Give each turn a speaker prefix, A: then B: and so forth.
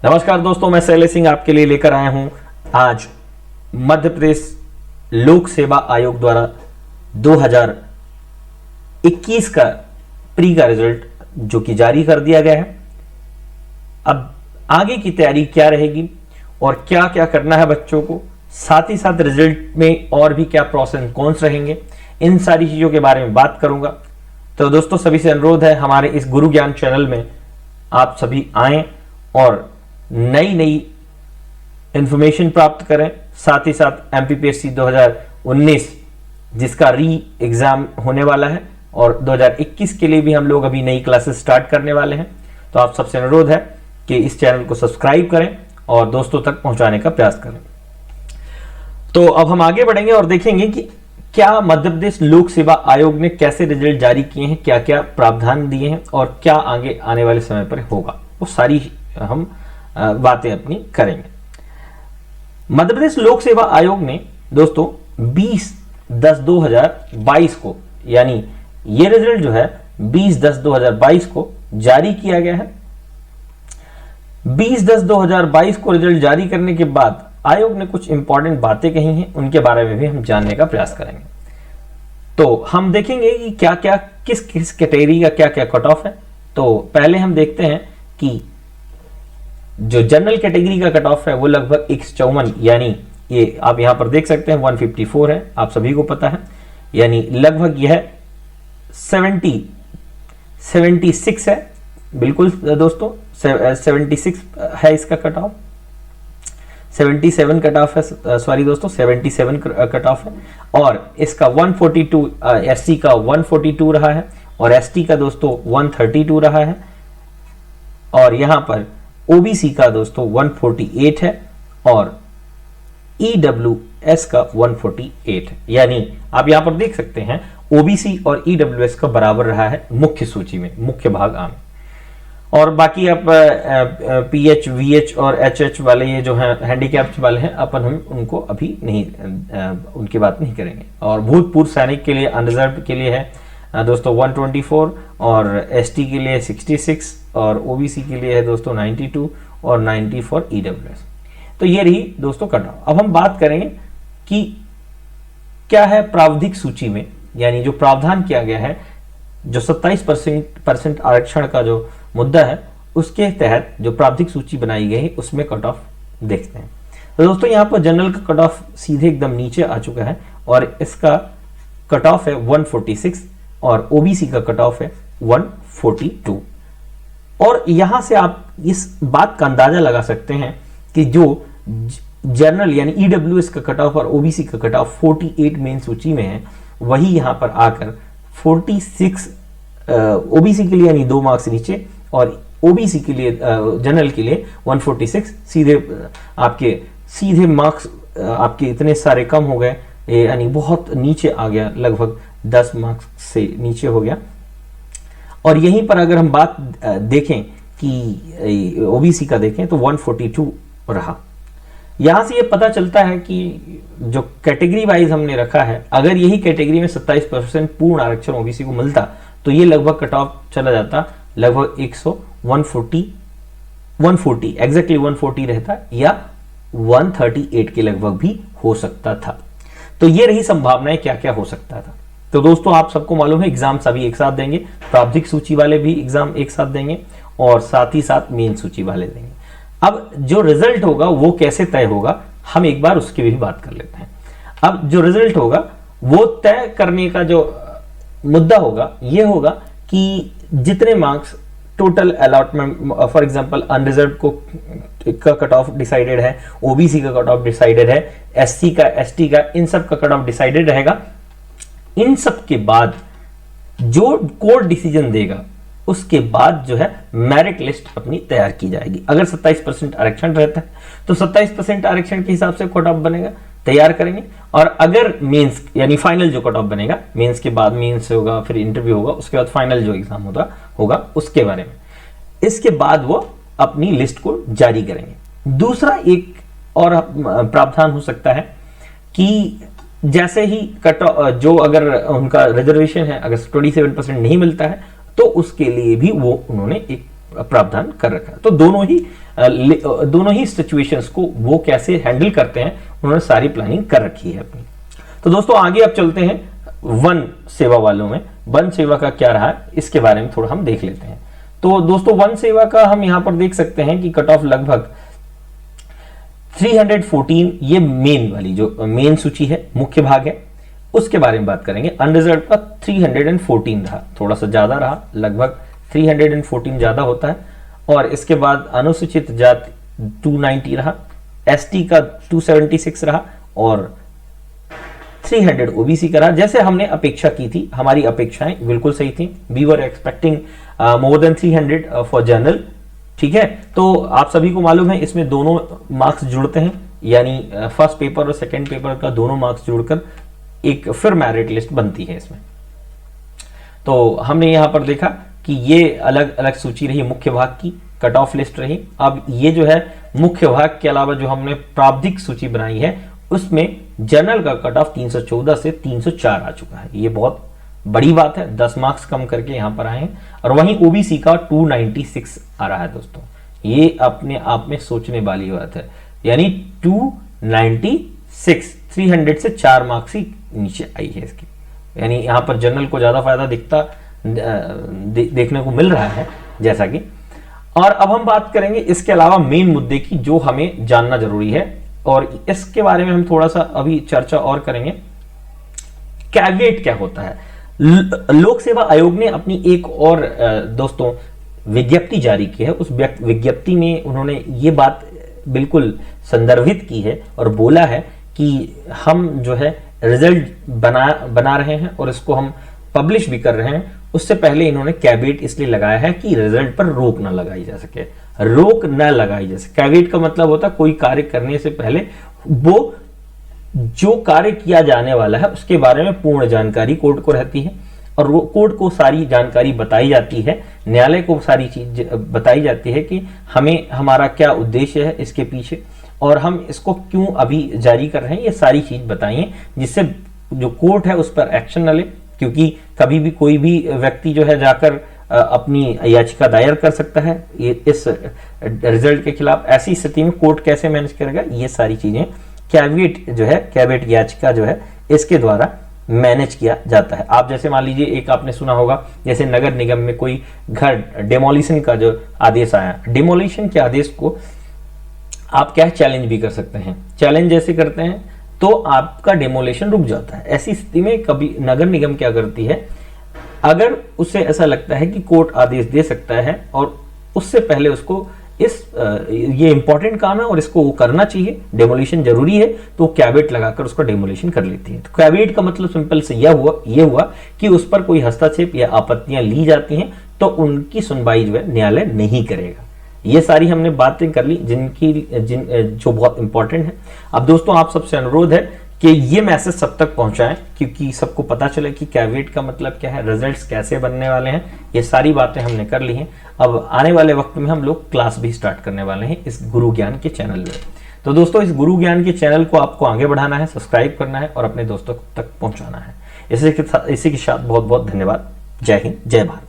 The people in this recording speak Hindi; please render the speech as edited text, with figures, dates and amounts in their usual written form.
A: नमस्कार दोस्तों, मैं शैलेश सिंह आपके लिए लेकर आया हूं आज मध्य प्रदेश लोक सेवा आयोग द्वारा 2021 का प्री का रिजल्ट जो कि जारी कर दिया गया है। अब आगे की तैयारी क्या रहेगी और क्या क्या करना है बच्चों को, साथ ही साथ रिजल्ट में और भी क्या प्रोस एंड कॉन्स रहेंगे, इन सारी चीजों के बारे में बात करूंगा। तो दोस्तों सभी से अनुरोध है, हमारे इस गुरु ज्ञान चैनल में आप सभी आएं और नई नई इंफॉर्मेशन प्राप्त करें। साथ ही साथ एमपीपीएससी 2019 जिसका री एग्जाम होने वाला है और 2021 के लिए भी हम लोग अभी नई क्लासेस स्टार्ट करने वाले हैं। तो आप सबसे अनुरोध है कि इस चैनल को सब्सक्राइब करें और दोस्तों तक पहुंचाने का प्रयास करें। तो अब हम आगे बढ़ेंगे और देखेंगे कि क्या मध्य प्रदेश लोक सेवा आयोग ने कैसे रिजल्ट जारी किए हैं, क्या क्या प्रावधान दिए हैं और क्या आगे आने वाले समय पर होगा, वो सारी हम बातें अपनी करेंगे। मध्य प्रदेश लोक सेवा आयोग ने दोस्तों 20/10/2022 को, यानी ये रिजल्ट जो है 20/10/2022 को जारी किया गया है। 20/10/2022 को रिजल्ट जारी करने के बाद आयोग ने कुछ इंपॉर्टेंट बातें कही हैं, उनके बारे में भी हम जानने का प्रयास करेंगे। तो हम देखेंगे कि क्या क्या किस किस कैटेगरी का क्या क्या कट ऑफ है। तो पहले हम देखते हैं कि जो जनरल कैटेगरी का कट ऑफ है वो लगभग 154, यानी ये आप यहां पर देख सकते हैं 154 है, आप सभी को पता है, यानी लगभग यह 76 है। बिल्कुल दोस्तों 76 है इसका कट ऑफ, 77 कट ऑफ है, सॉरी दोस्तों 77 कट ऑफ है। और इसका 142 एससी का 142 रहा है और एसटी का दोस्तों 132 रहा है और यहां पर ओबीसी का दोस्तों 148 है और ईडब्ल्यूएस का 148 है। यानी आप यहां पर देख सकते हैं ओबीसी और ईडब्ल्यूएस का बराबर रहा है मुख्य सूची में, मुख्य भाग आ में। और बाकी आप पीएच, वीएच और एचएच वाले ये जो है हैंडीकैप्ड वाले हैं, अपन हम उनको अभी नहीं उनकी बात नहीं करेंगे। और भूतपूर्व सैनिक के लिए अनरिजर्व के लिए है दोस्तों 124 और एसटी के लिए 66 और ओबीसी के लिए है दोस्तों 92 और 90 फॉर ईडब्ल्यूएस। तो ये रही दोस्तों कट ऑफ। अब हम बात करेंगे कि क्या है प्रावधिक सूची में, यानी जो प्रावधान किया गया है, जो 27% आरक्षण का जो मुद्दा है उसके तहत जो प्रावधिक सूची बनाई गई है उसमें कट ऑफ देखते हैं। तो दोस्तों यहाँ पर जनरल का कट ऑफ सीधे एकदम नीचे आ चुका है और इसका कट ऑफ है 146 और ओबीसी का कट ऑफ है 142। और यहां से आप इस बात का अंदाजा लगा सकते हैं कि जो जनरल यानी ईडब्ल्यूएस का कट ऑफ और ओबीसी का कट ऑफ 48 मेन सूची में है, वही यहां पर आकर 46 ओबीसी के लिए यानी 2 मार्क्स नीचे और ओबीसी के लिए जनरल के लिए 146 सीधे मार्क्स आपके इतने सारे कम हो गए, यानी बहुत नीचे आ गया, लगभग 10 मार्क्स से नीचे हो गया। और यहीं पर अगर हम बात देखें कि ओबीसी का देखें तो 142 रहा। यहां से ये पता चलता है कि जो कैटेगरी वाइज हमने रखा है, अगर यही कैटेगरी में 27% पूर्ण आरक्षण ओबीसी को मिलता तो ये लगभग कट ऑफ चला जाता लगभग 140 एग्जैक्टली 140 रहता या 138 के लगभग भी हो सकता था। तो ये रही संभावनाएं क्या क्या हो सकता था। तो दोस्तों आप सबको मालूम है एग्जाम सभी एक साथ देंगे, प्रावधिक सूची वाले भी एग्जाम एक साथ देंगे और साथ ही साथ मेन सूची वाले देंगे। अब जो रिजल्ट होगा वो कैसे तय होगा, हम एक बार उसकी भी बात कर लेते हैं। अब जो रिजल्ट होगा वो तय करने का जो मुद्दा होगा ये होगा कि जितने marks total allotment, for example unreserve को का कट ऑफ डिसाइडेड है, ओबीसी का कट ऑफ डिसाइडेड है, एससी का, एसटी का, इन सब का कट ऑफ डिसाइडेड रहेगा। इन सब के बाद जो कोर्ट डिसीजन देगा उसके बाद जो है मेरिट लिस्ट अपनी तैयार की जाएगी। अगर 27% आरक्षण रहता है तो 27% आरक्षण के हिसाब से कट ऑफ बनेगा, तैयार करेंगे। और अगर मेंस यानी फाइनल जो कट ऑफ बनेगा, मेंस के बाद मेंस होगा, फिर इंटरव्यू होगा, उसके बाद फाइनल जो एग्जाम होगा उसके बारे में, इसके बाद वो अपनी लिस्ट को जारी करेंगे। दूसरा एक और प्रावधान हो सकता है कि जैसे ही कट जो अगर उनका रिजर्वेशन है, अगर 27% नहीं मिलता है तो उसके लिए भी वो उन्होंने एक प्रावधान कर रखा है। तो दोनों ही सिचुएशंस को वो कैसे हैंडल करते हैं, उन्होंने सारी प्लानिंग कर रखी है अपनी। तो दोस्तों आगे अब चलते हैं वन सेवा वालों में। वन सेवा का क्या रहा इसके बारे में थोड़ा हम देख लेते हैं। तो दोस्तों वन सेवा का हम यहां पर देख सकते हैं कि कट ऑफ लगभग 314, ये मेन वाली जो मेन सूची है, मुख्य भाग है, उसके बारे में बात करेंगे। अनरिजर्व का 314 रहा, थोड़ा सा ज्यादा रहा, लगभग 314 ज्यादा होता है। और इसके बाद अनुसूचित जाति 290 रहा, एसटी का 276 रहा और 300 ओबीसी का रहा। जैसे हमने अपेक्षा की थी, हमारी अपेक्षाएं बिल्कुल सही थी। We were expecting more than 300 for general. ठीक है, तो आप सभी को मालूम है इसमें दोनों मार्क्स जुड़ते हैं, यानी फर्स्ट पेपर और सेकंड पेपर का दोनों मार्क्स जुड़कर एक फिर मेरिट लिस्ट बनती है इसमें। तो हमने यहां पर देखा कि ये अलग अलग सूची रही, मुख्य भाग की कट ऑफ लिस्ट रही। अब ये जो है मुख्य भाग के अलावा जो हमने प्रावधिक सूची बनाई है, उसमें जनरल का कट ऑफ 314 से 304 आ चुका है। ये बहुत बड़ी बात है, 10 मार्क्स कम करके यहां पर आए हैं। और वहीं ओबीसी का 296 आ रहा है दोस्तों, ये अपने आप में सोचने वाली बात है। यानी 296, 300 से 4 मार्क्स ही नीचे आई है इसकी। यानी यहां पर जनरल को ज्यादा फायदा दिखता देखने को मिल रहा है जैसा कि। और अब हम बात करेंगे इसके अलावा मेन मुद्दे की, जो हमें जानना जरूरी है, और इसके बारे में हम थोड़ा सा अभी चर्चा और करेंगे। कैविएट क्या होता है? लोक सेवा आयोग ने अपनी एक और दोस्तों विज्ञप्ति जारी की है। उस विज्ञप्ति में उन्होंने ये बात बिल्कुल संदर्भित की है और बोला है कि हम जो है रिजल्ट बना रहे हैं और इसको हम पब्लिश भी कर रहे हैं। उससे पहले इन्होंने कैविएट इसलिए लगाया है कि रिजल्ट पर रोक ना लगाई जा सके, रोक न लगाई जा सके। कैविएट का मतलब होता है कोई कार्य करने से पहले वो जो कार्य किया जाने वाला है उसके बारे में पूर्ण जानकारी कोर्ट को रहती है, और कोर्ट को सारी जानकारी बताई जाती है, न्यायालय को सारी चीज बताई जाती है कि हमें हमारा क्या उद्देश्य है इसके पीछे और हम इसको क्यों अभी जारी कर रहे हैं। ये सारी चीज बताइए जिससे जो कोर्ट है उस पर एक्शन न ले, क्योंकि कभी भी कोई भी व्यक्ति जो है जाकर अपनी याचिका दायर कर सकता है इस रिजल्ट के खिलाफ। ऐसी स्थिति में कोर्ट कैसे मैनेज करेगा, ये सारी चीजें कैविएट जो है, कैविएट याचिका जो है, इसके द्वारा मैनेज किया जाता है। आप जैसे मान लीजिए, एक आपने सुना होगा, जैसे नगर निगम में कोई घर डिमोलिशन का जो आदेश आया, डिमोलिशन के आदेश को आप क्या चैलेंज भी कर सकते हैं। चैलेंज जैसे करते हैं तो आपका डिमोलिशन रुक जाता है। ऐसी स्थिति में कभी नगर निगम क्या करती है, अगर उसे ऐसा लगता है कि कोर्ट आदेश दे सकता है और उससे पहले उसको ये इंपॉर्टेंट काम है और इसको वो करना चाहिए, डेमोलिशन जरूरी है, तो कैविएट लगाकर उसका डेमोलिशन कर लेती है। तो कैविएट का मतलब सिंपल से ये हुआ कि उस पर कोई हस्तक्षेप या आपत्तियां ली जाती हैं तो उनकी सुनवाई जो है न्यायालय नहीं करेगा। ये सारी हमने बातें कर ली जो बहुत इंपॉर्टेंट है। अब दोस्तों आप सबसे अनुरोध है कि ये मैसेज सब तक पहुंचाएं, क्योंकि सबको पता चले कि कैविएट का मतलब क्या है, रिजल्ट्स कैसे बनने वाले हैं। ये सारी बातें हमने कर ली हैं। अब आने वाले वक्त में हम लोग क्लास भी स्टार्ट करने वाले हैं इस गुरु ज्ञान के चैनल में। तो दोस्तों इस गुरु ज्ञान के चैनल को आपको आगे बढ़ाना है, सब्सक्राइब करना है और अपने दोस्तों तक पहुंचाना है। इसी के साथ बहुत बहुत धन्यवाद। जय हिंद, जय भारत।